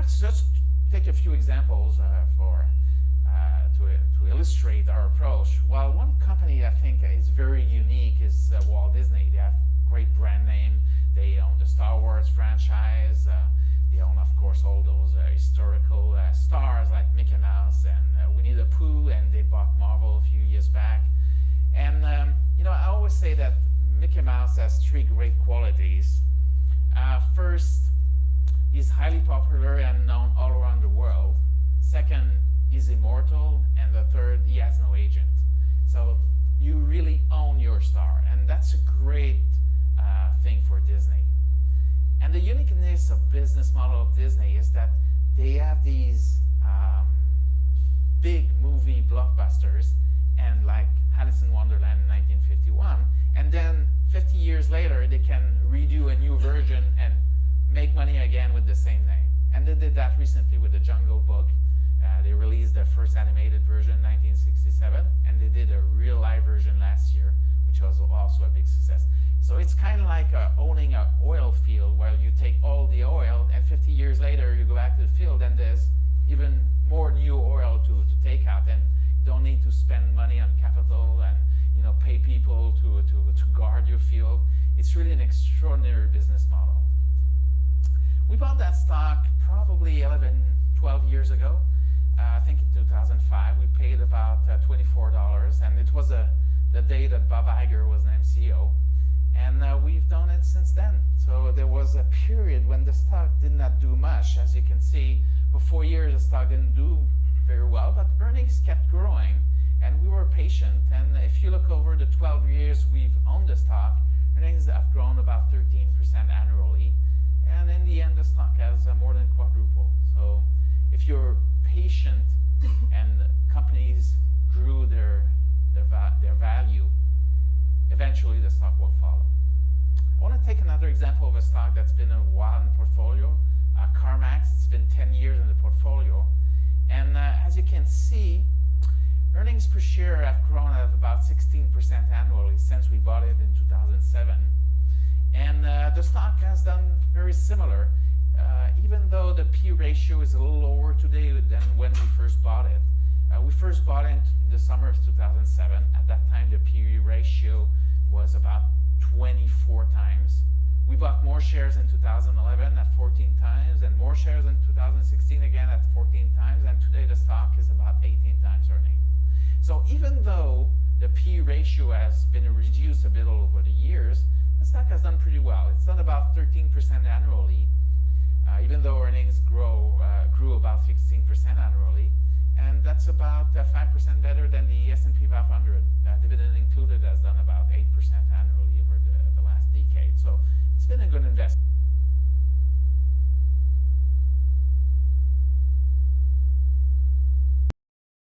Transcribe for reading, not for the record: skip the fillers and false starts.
perhaps just take a few examples to illustrate our approach. Well, one company I think is very unique is Walt Disney. They have great brand name. They own the Star Wars franchise. They own, of course, all those historical stars like Mickey Mouse and Winnie the Pooh, and they bought Marvel a few years back. And I always say that Mickey Mouse has three great qualities. First, he's highly popular and known all around the world. Second, he's immortal. And the third, he has no agent. So you really own your star. And that's a great thing for Disney. And the uniqueness of business model of Disney is that they have these big movie blockbusters, and like Alice in Wonderland in 1951, and then 50 years later they can redo a new version and make money again with the same name. And they did that recently with the Jungle Book. They released their first animated version in 1967, and they did a real live version last year, which was also a big success. So it's kind of like owning an oil field where you take all the oil, and 50 years later you go back to the field and there's even more new oil to take out, and you don't need to spend money on capital and pay people to guard your field. It's really an extraordinary business model. We bought that stock probably 11, 12 years ago. I think in 2005 we paid about $24, and it was the day that Bob Iger was named CEO. And we've done it since then. So there was a period when the stock did not do much. As you can see, for 4 years the stock didn't do very well, but earnings kept growing, and we were patient. And if you look over the 12 years we've owned the stock, earnings have grown about 13% annually. And in the end, the stock has more than quadrupled. So if you're patient and companies grew their value, eventually the stock will follow. I want to take another example of a stock that's been a while in the portfolio, Carmax. It's been 10 years in the portfolio. And as you can see, earnings per share have grown at about 16% annually since we bought it in 2007. And the stock has done very similar, even though the P ratio is a little lower today than when we first bought it. We first bought it in the summer of 2007. At that time, the P ratio was about 24 times. We bought more shares in 2011 at 14 times, and more shares in 2016 again at 14 times, and today the stock is about 18 times earnings. So even though the P ratio has been reduced a bit over the years, the stock has done pretty well. It's done about 13% annually, even though earnings grew about 16% annually. And that's about 5% better than the S&P 500. Dividend included has done about